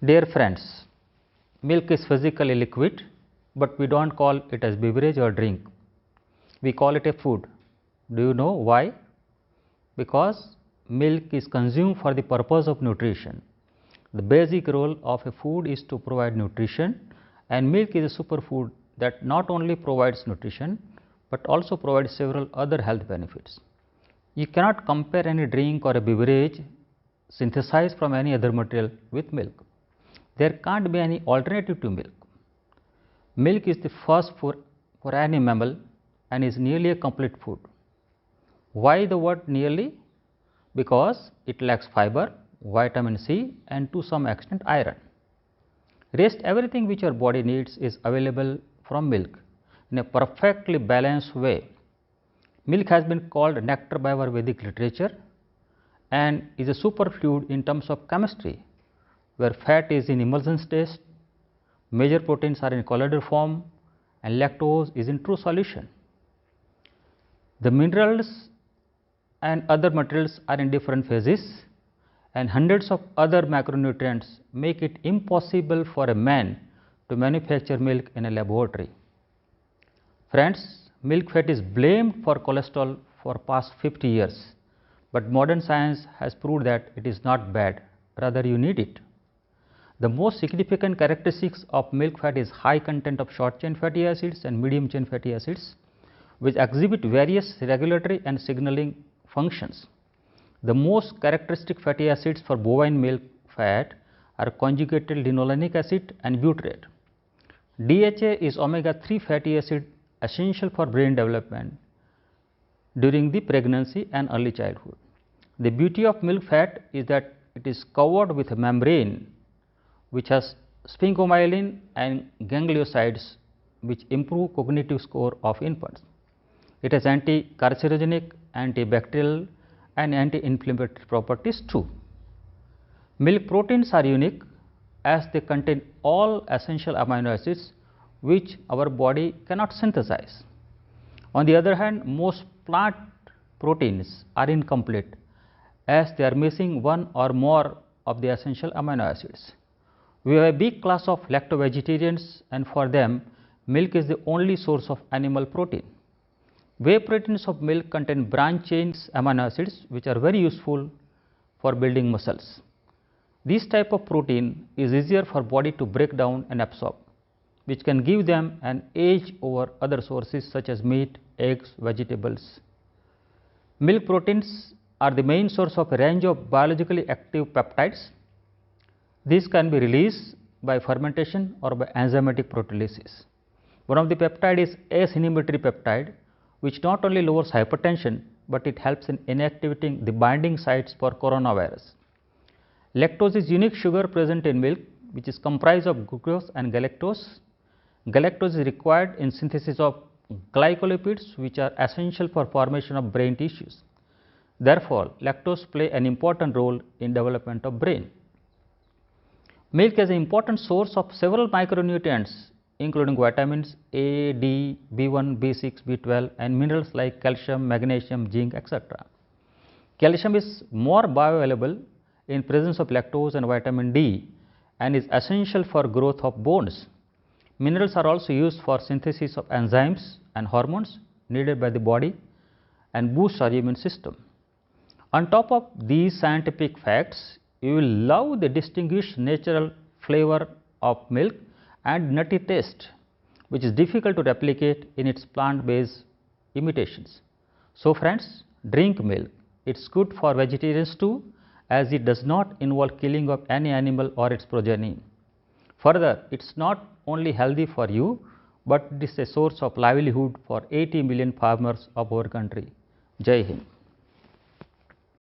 Dear friends, milk is physically liquid, but we don't call it as beverage or drink. We call it a food. Do you know why? Because milk is consumed for the purpose of nutrition. The basic role of a food is to provide nutrition, and milk is a superfood that not only provides nutrition, but also provides several other health benefits. You cannot compare any drink or a beverage synthesized from any other material with milk. There can't be any alternative to milk. Milk is the first food for any mammal and is nearly a complete food. Why the word nearly? Because it lacks fiber, vitamin C and to some extent iron. Rest everything which your body needs is available from milk in a perfectly balanced way. Milk has been called nectar by our Vedic literature and is a superfood in terms of chemistry, where fat is in emulsion state, major proteins are in colloidal form and lactose is in true solution. The minerals and other materials are in different phases, and hundreds of other macronutrients make it impossible for a man to manufacture milk in a laboratory. Friends, milk fat is blamed for cholesterol for past 50 years, but modern science has proved that it is not bad, rather you need it. The most significant characteristics of milk fat is high content of short chain fatty acids and medium chain fatty acids, which exhibit various regulatory and signaling functions. The most characteristic fatty acids for bovine milk fat are conjugated linolenic acid and butyrate. DHA is omega 3 fatty acid essential for brain development during the pregnancy and early childhood. The beauty of milk fat is that it is covered with a membrane which has sphingomyelin and gangliosides which improve cognitive score of infants. It has anti-carcinogenic, antibacterial and anti-inflammatory properties too. Milk proteins are unique as they contain all essential amino acids which our body cannot synthesize. On the other hand, most plant proteins are incomplete as they are missing one or more of the essential amino acids. We have a big class of lacto-vegetarians, and for them milk is the only source of animal protein. Whey proteins of milk contain branch chains amino acids which are very useful for building muscles. This type of protein is easier for body to break down and absorb, which can give them an edge over other sources such as meat, eggs, vegetables. Milk proteins are the main source of a range of biologically active peptides. These can be released by fermentation or by enzymatic proteolysis. One of the peptide is S-inhibitory peptide, which not only lowers hypertension, but it helps in inactivating the binding sites for coronavirus. Lactose is unique sugar present in milk, which is comprised of glucose and galactose. Galactose is required in synthesis of glycolipids, which are essential for formation of brain tissues. Therefore, lactose play an important role in development of brain. Milk is an important source of several micronutrients including vitamins A, D, B1, B6, B12 and minerals like calcium, magnesium, zinc, etc. Calcium is more bioavailable in presence of lactose and vitamin D and is essential for growth of bones. Minerals are also used for synthesis of enzymes and hormones needed by the body and boost our immune system. On top of these scientific facts, you will love the distinguished natural flavor of milk and nutty taste, which is difficult to replicate in its plant-based imitations. So friends, drink milk. It's good for vegetarians too, as it does not involve killing of any animal or its progeny. Further, it's not only healthy for you, but it is a source of livelihood for 80 million farmers of our country. Jai Hind.